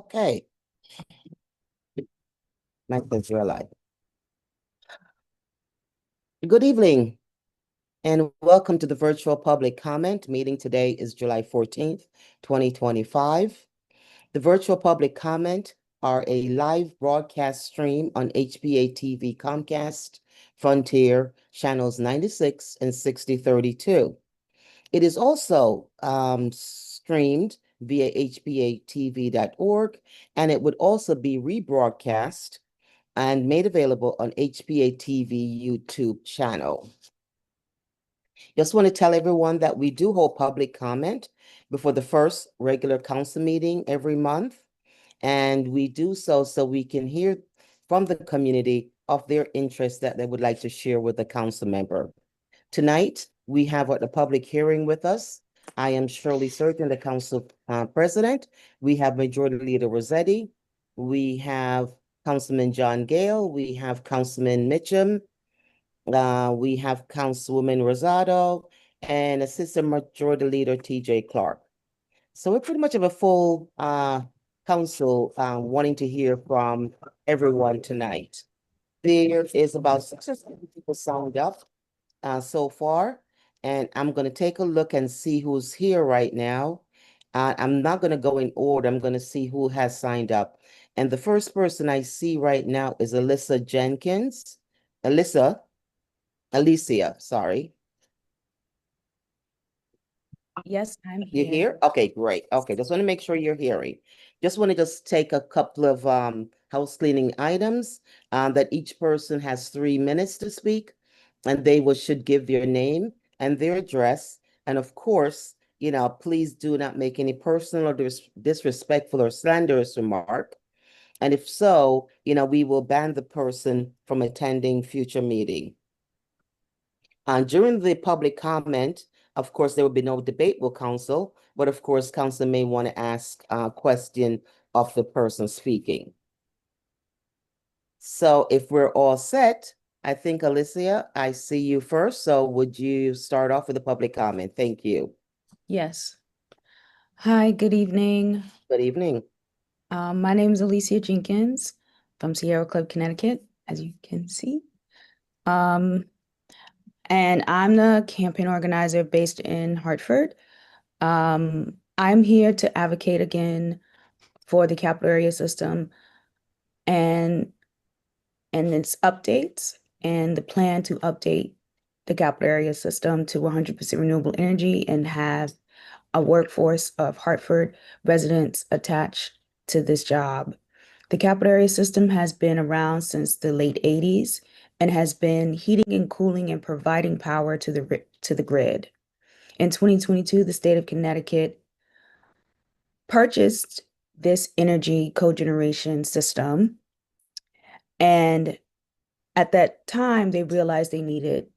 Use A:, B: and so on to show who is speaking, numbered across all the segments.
A: Okay. Mic is live. Good evening and welcome to the virtual public comment meeting. Today is July 14th, 2025. The virtual public comment are a live broadcast stream on HPA-TV Comcast, Frontier, channels 96 and 6032. It is also streamed via hpa-tv.org, and it would also be rebroadcast and made available on HPA-TV YouTube channel. Just want to tell everyone that we do hold public comment before the first regular council meeting every month, and we do so we can hear from the community of their interests that they would like to share with the council member. Tonight, we have the public hearing with us. I am Shirley Surgeon, the council president. We have Majority Leader Rossetti. We have Councilman John Gale. We have Councilman Mitchum. We have Councilwoman Rosado and Assistant Majority Leader TJ Clark. So we're pretty much of a full council wanting to hear from everyone tonight. There is about 6 or 7 people signed up so far, and I'm going to take a look and see who's here right now. I'm not going to go in order. I'm going to see who has signed up. And the first person I see right now is Alyssa Jenkins. Alicia, sorry.
B: Yes, I'm
A: You
B: here.
A: here? Okay, great. Okay, just want to make sure you're hearing. Just want to take a couple of house cleaning items that each person has 3 minutes to speak, and they should give their name and their address. And of course, please do not make any personal or disrespectful or slanderous remark. And if so, we will ban the person from attending future meeting. During the public comment, of course, there will be no debate with council, but of course, council may want to ask a question of the person speaking. So if we're all set, I think, Alicia, I see you first. So would you start off with the public comment? Thank you.
B: Yes. Hi, good evening.
A: Good evening.
B: My name is Alicia Jenkins from Sierra Club, Connecticut, as you can see. And I'm the campaign organizer based in Hartford. I'm here to advocate again for the capital area system and its updates and the plan to update the capital area system to 100% renewable energy and have a workforce of Hartford residents attached to this job. The capital area system has been around since the late 80s and has been heating and cooling and providing power to the grid. In 2022, the state of Connecticut purchased this energy cogeneration system, and at that time, they realized they needed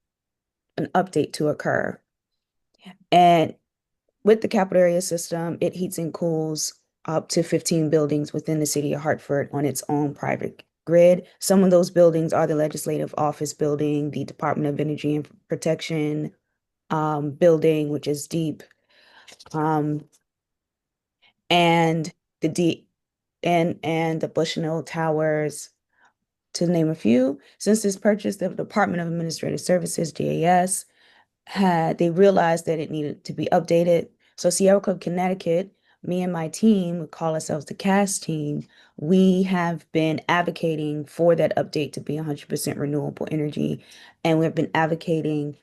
B: an update to occur. And with the capital area system, it heats and cools up to 15 buildings within the city of Hartford on its own private grid. Some of those buildings are the Legislative Office building, the Department of Energy and Protection building, which is deep, and the Bushnell Towers, to name a few. Since this purchase, the Department of Administrative Services, DAS, they realized that it needed to be updated. So Sierra Club Connecticut, me and my team, we call ourselves the CAST team. We have been advocating for that update to be 100% renewable energy. And we've been advocating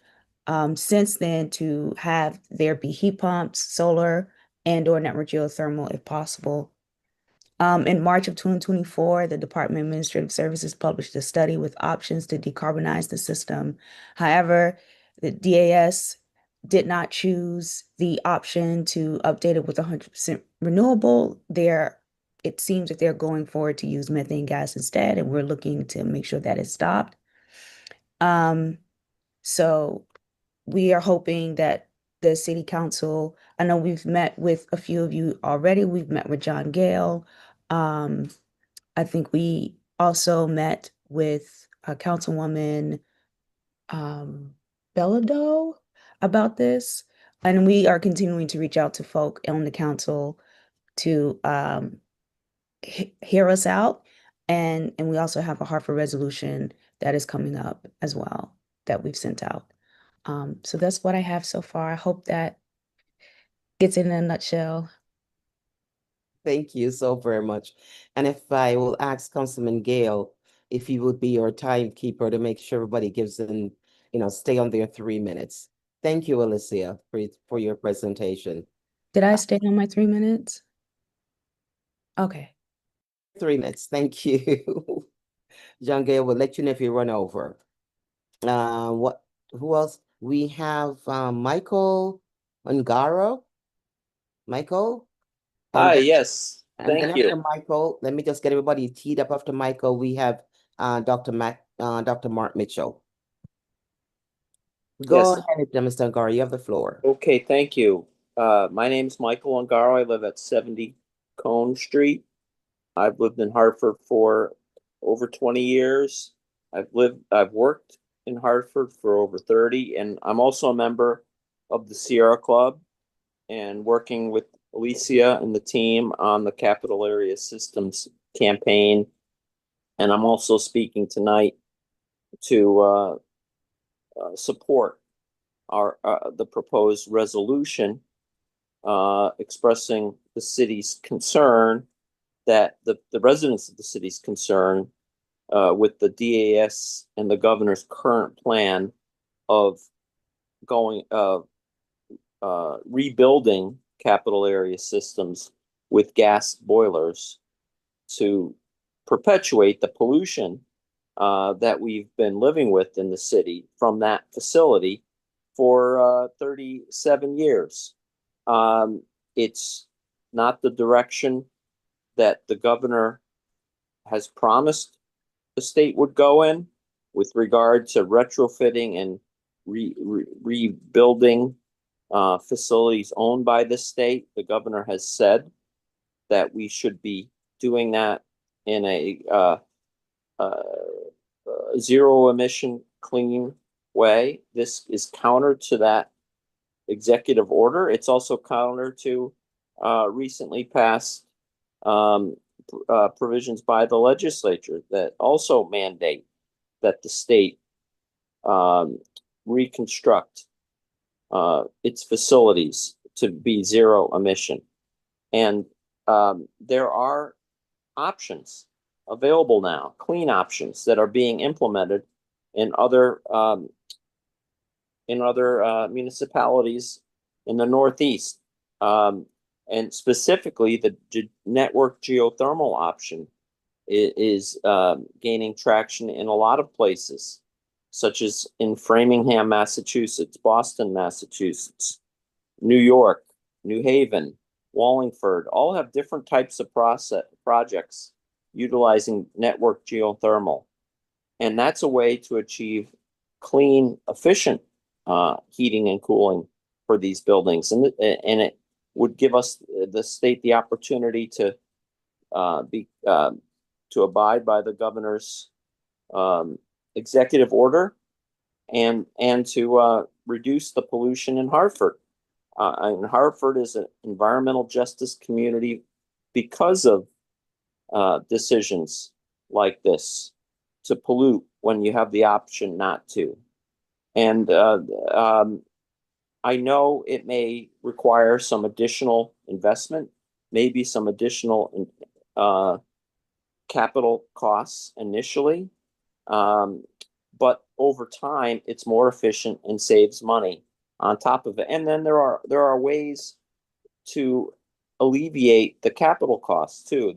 B: since then to have there be heat pumps, solar, and/or network geothermal if possible. In March of 2024, the Department of Administrative Services published a study with options to decarbonize the system. However, the DAS did not choose the option to update it with 100% renewable. It seems that they're going forward to use methane gas instead, and we're looking to make sure that is stopped. So we are hoping that the city council, I know we've met with a few of you already. We've met with John Gale. I think we also met with Councilwoman Bellido about this, and we are continuing to reach out to folk on the council to hear us out. And we also have a Hartford resolution that is coming up as well that we've sent out. So that's what I have so far. I hope that gets it in a nutshell.
A: Thank you so very much. And if I will ask Councilman Gale, if he would be your timekeeper to make sure everybody gives in, stay on their 3 minutes. Thank you, Alicia, for your presentation.
B: Did I stay on my 3 minutes? Okay.
A: 3 minutes, thank you. John Gale will let you know if you run over. Who else? We have Michael Ungaro. Michael? And
C: Hi,
A: then,
C: yes,
A: and then
C: thank you.
A: after Michael, let me just get everybody teed up. After Michael, we have Dr. Mark Mitchell. Go
C: Yes,
A: ahead, Mr. Ungaro, you have the floor.
C: okay, thank you. My name's Michael Ungaro. I live at 70 Cone Street. I've lived in Hartford for over 20 years. I've worked in Hartford for over 30, and I'm also a member of the Sierra Club and working with Alicia and the team on the Capital Area Systems campaign. And I'm also speaking tonight to support the proposed resolution expressing the city's concern that the residents of the city's concern with the DAS and the governor's current plan of going rebuilding capital area systems with gas boilers to perpetuate the pollution that we've been living with in the city from that facility for 37 years. It's not the direction that the governor has promised the state would go in with regard to retrofitting and rebuilding facilities owned by the state. The governor has said that we should be doing that in a zero emission clean way. This is counter to that executive order. It's also counter to recently passed provisions by the legislature that also mandate that the state reconstruct its facilities to be zero emission. And there are options available now, clean options that are being implemented in other municipalities in the Northeast. And specifically, the network geothermal option is gaining traction in a lot of places, such as in Framingham, Massachusetts, Boston, Massachusetts, New York, New Haven, Wallingford, all have different types of projects utilizing network geothermal. And that's a way to achieve clean, efficient heating and cooling for these buildings. And it would give us the state the opportunity to abide by the governor's executive order and to reduce the pollution in Hartford. And Hartford is an environmental justice community because of decisions like this to pollute when you have the option not to. And I know it may require some additional investment, maybe some additional capital costs initially, but over time it's more efficient and saves money on top of it. And then there are ways to alleviate the capital costs too.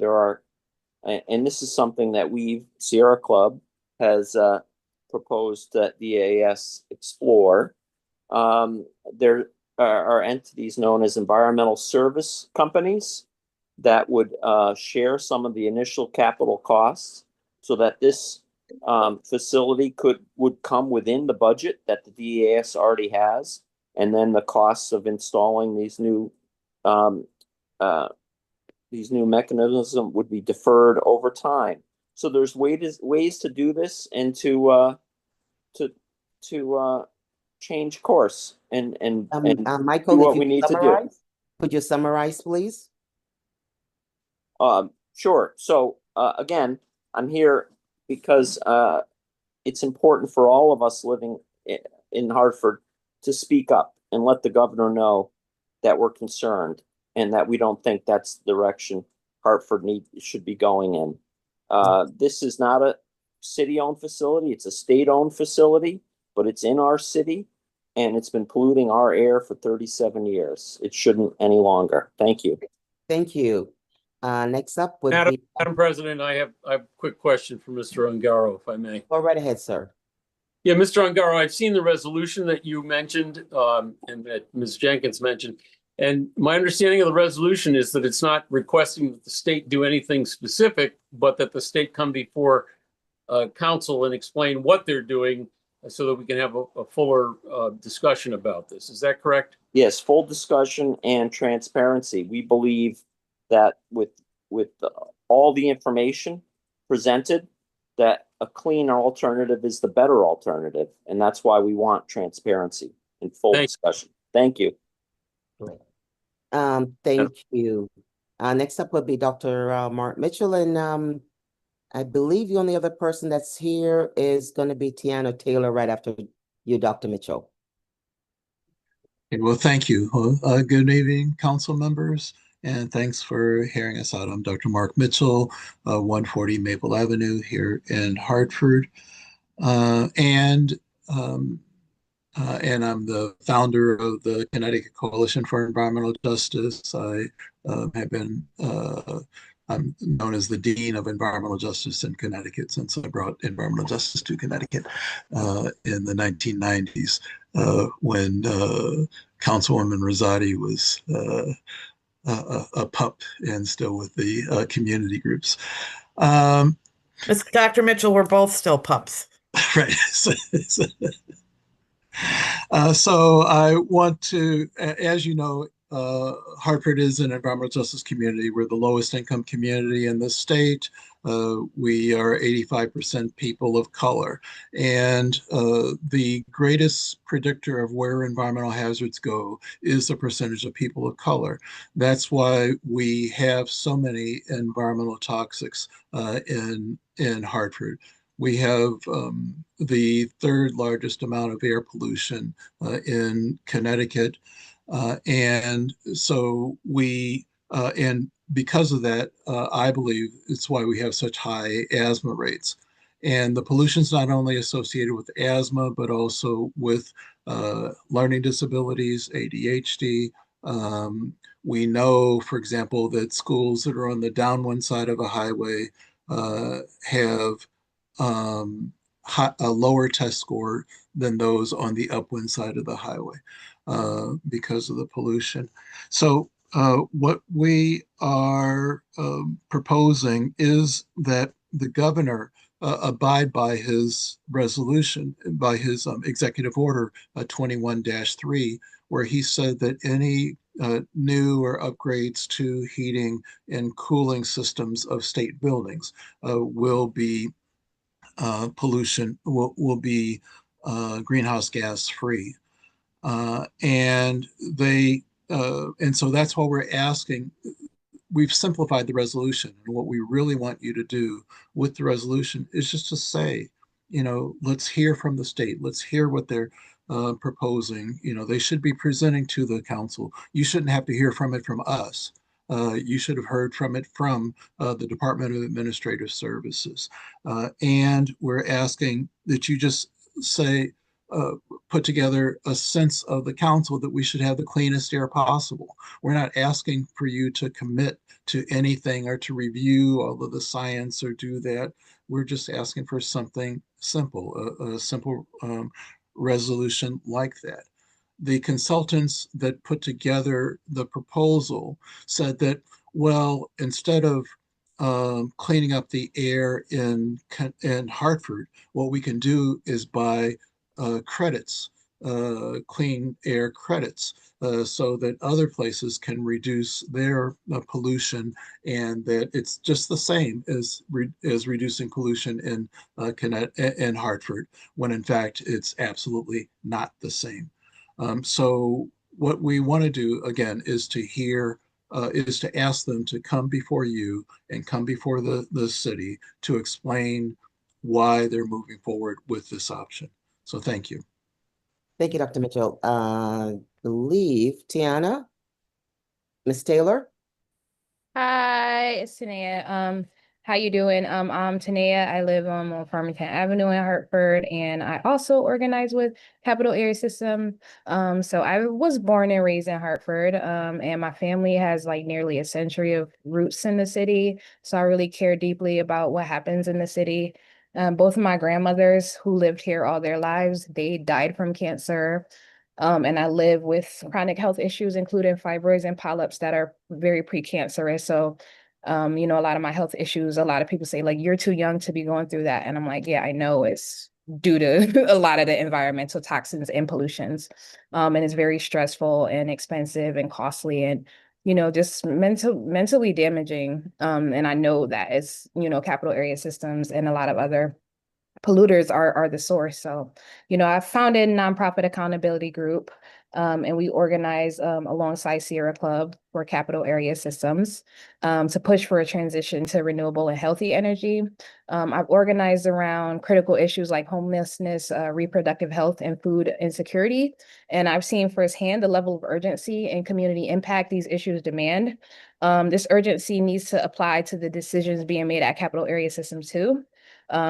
C: And this is something that Sierra Club has proposed that DAS explore. There are entities known as environmental service companies that would share some of the initial capital costs so that this facility would come within the budget that the DAS already has, and then the costs of installing these new mechanisms would be deferred over time. So there's ways to do this and to change course and
A: Michael,
C: do
A: if
C: what
A: you
C: we need to do.
A: summarize, could you summarize, please?
C: Sure. So again, I'm here because it's important for all of us living in Hartford to speak up and let the governor know that we're concerned and that we don't think that's the direction Hartford should be going in. This is not a city-owned facility; it's a state-owned facility, but it's in our city, and it's been polluting our air for 37 years. It shouldn't any longer. Thank you.
A: Thank you. Next up would
D: Madam,
A: be,
D: Madam President, I have a quick question for Mr. Ungaro, if I may.
A: go right ahead, sir.
D: Yeah, Mr. Ungaro, I've seen the resolution that you mentioned and that Ms. Jenkins mentioned. And my understanding of the resolution is that it's not requesting that the state do anything specific, but that the state come before council and explain what they're doing so that we can have a fuller discussion about this. Is that correct?
C: Yes, full discussion and transparency. We believe that with all the information presented, that a cleaner alternative is the better alternative, and that's why we want transparency and full discussion. Thank you.
A: Thank you. Next up would be Dr. Mark Mitchell, and I believe the only other person that's here is going to be Tiana Taylor right after you, Dr. Mitchell.
E: Okay, well, thank you. Good evening, council members, and thanks for hearing us out. I'm Dr. Mark Mitchell, 140 Maple Avenue here in Hartford. And I'm the founder of the Connecticut Coalition for Environmental Justice. I'm known as the Dean of Environmental Justice in Connecticut since I brought environmental justice to Connecticut in the 1990s when Councilwoman Rosati was a pup and still with the community groups.
F: Dr. Mitchell, we're both still pups.
E: Right. So I want to, as you know, Hartford is an environmental justice community. We're the lowest income community in the state. We are 85% people of color. And the greatest predictor of where environmental hazards go is the percentage of people of color. That's why we have so many environmental toxics in Hartford. We have the third largest amount of air pollution in Connecticut. And so and because of that, I believe it's why we have such high asthma rates. And the pollution is not only associated with asthma, but also with learning disabilities, ADHD. We know, for example, that schools that are on the downwind side of a highway have a lower test score than those on the upwind side of the highway because of the pollution. So what we are proposing is that the governor abide by his resolution, by his executive order 21-3, where he said that any new or upgrades to heating and cooling systems of state buildings will be pollution, will be greenhouse gas free. And so that's why we're asking. We've simplified the resolution, and what we really want you to do with the resolution is just to say, let's hear from the state. Let's hear what they're proposing. They should be presenting to the council. You shouldn't have to hear from it from us. You should have heard from it from the Department of Administrative Services. And we're asking that you just say, put together a sense of the council that we should have the cleanest air possible. We're not asking for you to commit to anything or to review all of the science or do that. We're just asking for something simple, a simple resolution like that. The consultants that put together the proposal said that, well, instead of cleaning up the air in Hartford, what we can do is buy credits, clean air credits, so that other places can reduce their pollution, and that it's just the same as reducing pollution in Hartford, when in fact it's absolutely not the same. So what we want to do again is to hear is to ask them to come before you and come before the city to explain why they're moving forward with this option. So thank you.
A: Thank you, Dr. Mitchell. Believe Tiana, Ms. Taylor.
G: Hi, it's Tanea. How you doing? I'm Tanea. I live on Farmington Avenue in Hartford, and I also organize with Capital Area System. So I was born and raised in Hartford, and my family has like nearly a century of roots in the city. So I really care deeply about what happens in the city. Both of my grandmothers who lived here all their lives, they died from cancer. And I live with chronic health issues, including fibroids and polyps that are very precancerous. So, a lot of my health issues, a lot of people say, like, you're too young to be going through that. And I'm like, yeah, I know it's due to a lot of the environmental toxins and pollutions. And it's very stressful and expensive and costly and, just mentally damaging. And I know that as, capital area systems and a lot of other polluters are the source. So, I founded a nonprofit accountability group, and we organize alongside Sierra Club for capital area systems to push for a transition to renewable and healthy energy. I've organized around critical issues like homelessness, reproductive health, and food insecurity. And I've seen firsthand the level of urgency and community impact these issues demand. This urgency needs to apply to the decisions being made at capital area systems too,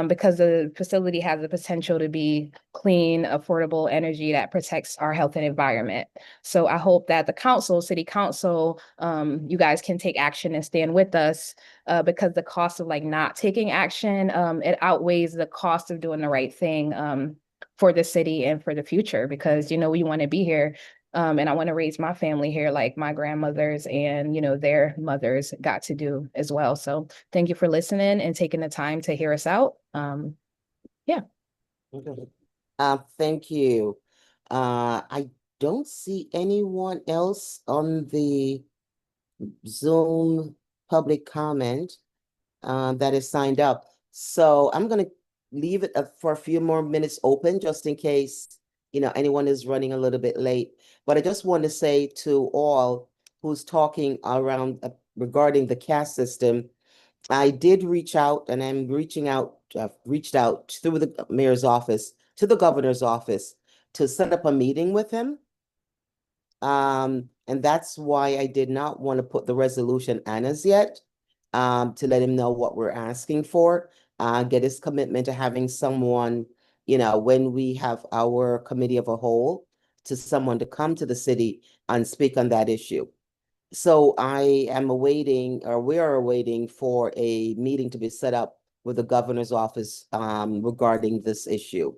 G: because the facility has the potential to be clean, affordable energy that protects our health and environment. So I hope that the council, city council, you guys can take action and stand with us, because the cost of like not taking action, it outweighs the cost of doing the right thing for the city and for the future, because, we want to be here. And I want to raise my family here like my grandmothers and, their mothers got to do as well. So thank you for listening and taking the time to hear us out. Yeah.
A: Okay. Thank you. I don't see anyone else on the Zoom public comment that is signed up. So I'm going to leave it for a few more minutes open just in case, anyone is running a little bit late. But I just want to say to all who's talking around regarding the caste system, I did reach out and I'm reached out through the mayor's office to the governor's office to set up a meeting with him. And that's why I did not want to put the resolution on as yet, to let him know what we're asking for, get his commitment to having someone, when we have our committee of a whole, to someone to come to the city and speak on that issue. So I am awaiting, or we are awaiting for a meeting to be set up with the governor's office, regarding this issue.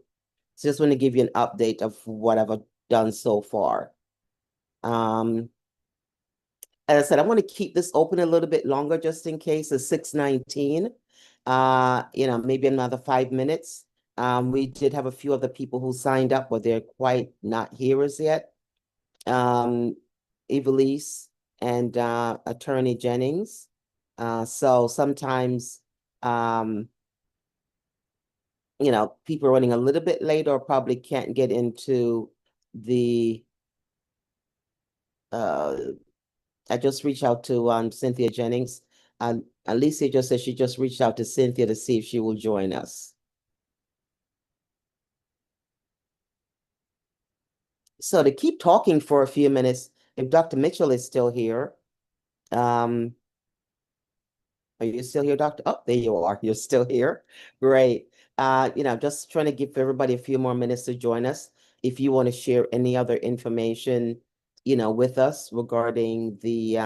A: So just want to give you an update of what I've done so far. As I said, I want to keep this open a little bit longer just in case. It's 6:19. Maybe another 5 minutes. We did have a few other people who signed up, but they're quite not here as yet. Evelise and Attorney Jennings. So sometimes people are running a little bit late or probably can't get into the I just reached out to Cynthia Jennings. Alicia just said she just reached out to Cynthia to see if she will join us. So to keep talking for a few minutes, if Dr. Mitchell is still here, are you still here, Doctor? Oh, there you are. You're still here. Great. Just trying to give everybody a few more minutes to join us. If you want to share any other information, with us regarding the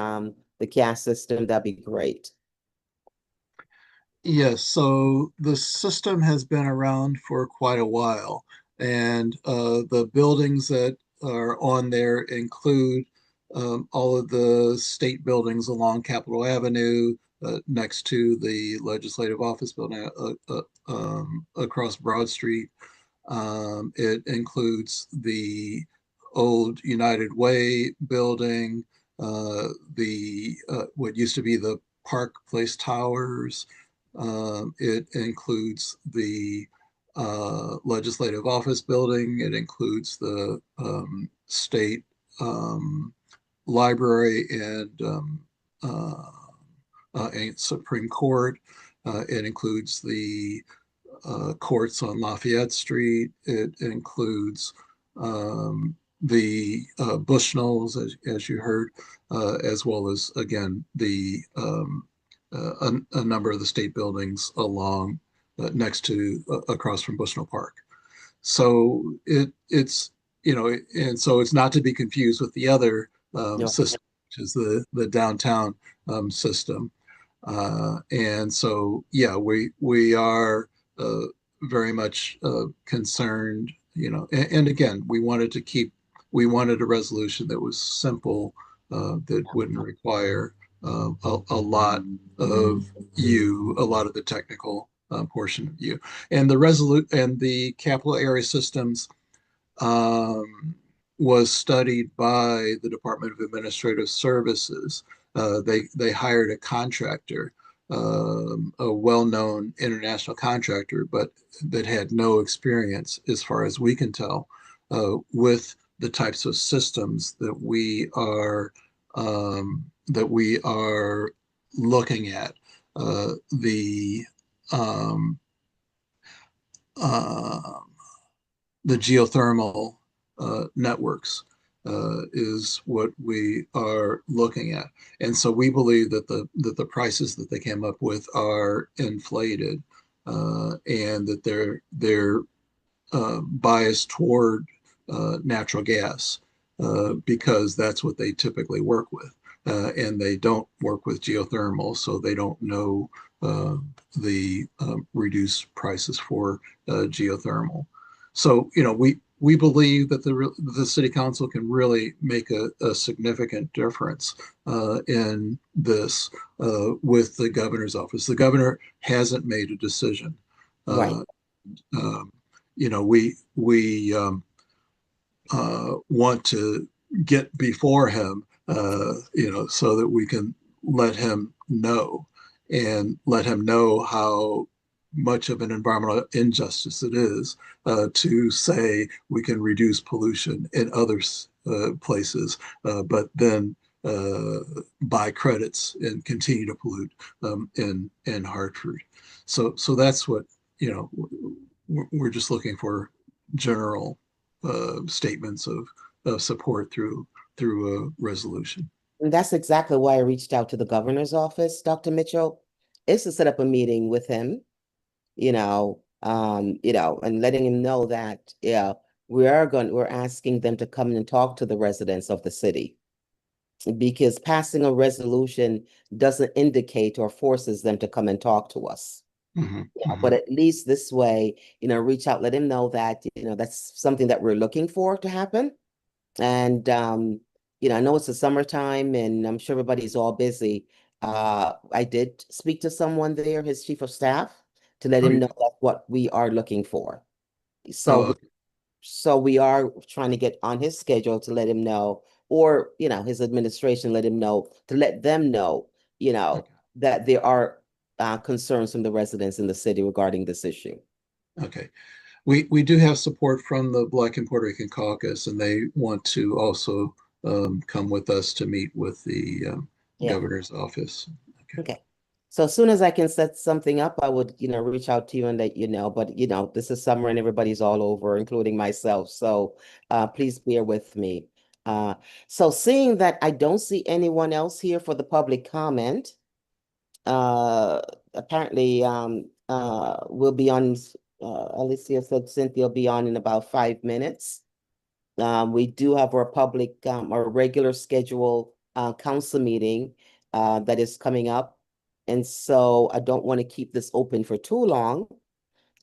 A: caste system, that'd be great.
E: Yes, so the system has been around for quite a while, and the buildings that are on there include all of the state buildings along Capitol Avenue, next to the Legislative Office Building, across Broad Street. It includes the old United Way building, the what used to be the Park Place Towers. It includes the Legislative Office Building. It includes the state library and Supreme Court. It includes the courts on Lafayette Street. It includes the Bushnells, as you heard, as well as, again, a number of the state buildings along next to across from Bushnell Park. So it's and so it's not to be confused with the other
A: No.
E: system, which is the downtown system. And so, yeah, we are very much concerned, and again, we wanted a resolution that was simple, that wouldn't require a lot of a lot of the technical portion of you. And the capital area systems was studied by the Department of Administrative Services. They hired a contractor, a well-known international contractor, but that had no experience, as far as we can tell, with the types of systems that we are looking at. The the geothermal networks is what we are looking at. And so we believe that the prices that they came up with are inflated, and that they're biased toward natural gas, because that's what they typically work with. And they don't work with geothermal, so they don't know the reduced prices for geothermal. So, we believe that the city council can really make a significant difference in this with the governor's office. The governor hasn't made a decision.
A: Right.
E: We want to get before him, so that we can let him know how much of an environmental injustice it is to say we can reduce pollution in other places, but then buy credits and continue to pollute in Hartford. So that's what, we're just looking for general statements of support through a resolution.
A: And that's exactly why I reached out to the governor's office, Dr. Mitchell, is to set up a meeting with him, and letting him know that, yeah, we're asking them to come and talk to the residents of the city, because passing a resolution doesn't indicate or forces them to come and talk to us. But at least this way, reach out, let him know that, that's something that we're looking for to happen. And, I know it's the summertime and I'm sure everybody's all busy. I did speak to someone there, his chief of staff, to let him know that's what we are looking for. So we are trying to get on his schedule to let him know, or, his administration, let him know, to let them know, that there are concerns from the residents in the city regarding this issue.
E: Okay. We do have support from the Black and Puerto Rican Caucus, and they want to also come with us to meet with the governor's office.
A: Okay. So as soon as I can set something up, I would, reach out to you and let you know. But, this is summer and everybody's all over, including myself. So please bear with me. So seeing that I don't see anyone else here for the public comment, apparently we'll be on, Alicia said Cynthia will be on in about 5 minutes. We do have our regular schedule council meeting that is coming up. And so I don't want to keep this open for too long,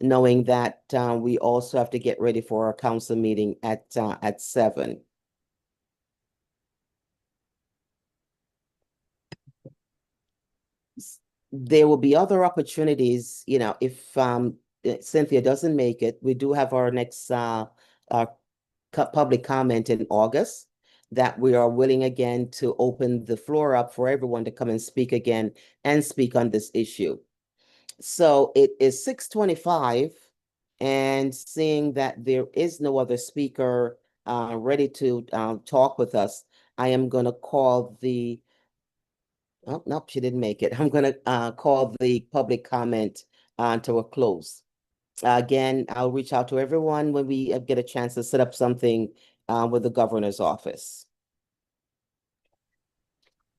A: knowing that we also have to get ready for our council meeting at 7. There will be other opportunities, if Cynthia doesn't make it. We do have our next public comment in August, that we are willing again to open the floor up for everyone to come and speak again and speak on this issue. So it is 6:25, and seeing that there is no other speaker ready to talk with us, I am going to call the, oh, nope, she didn't make it. I'm going to call the public comment to a close. Again, I'll reach out to everyone when we get a chance to set up something with the governor's office.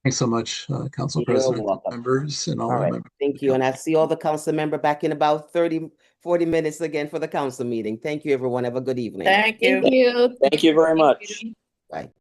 E: Thanks so much, Council
A: You're
E: President,
A: welcome.
E: members, and all
A: All
E: the
A: right,
E: members.
A: thank you. And I see all the council member back in about 40 minutes again for the council meeting. Thank you, everyone. Have a good evening.
F: Thank you.
G: Thank you.
C: Thank you very much.
A: Bye.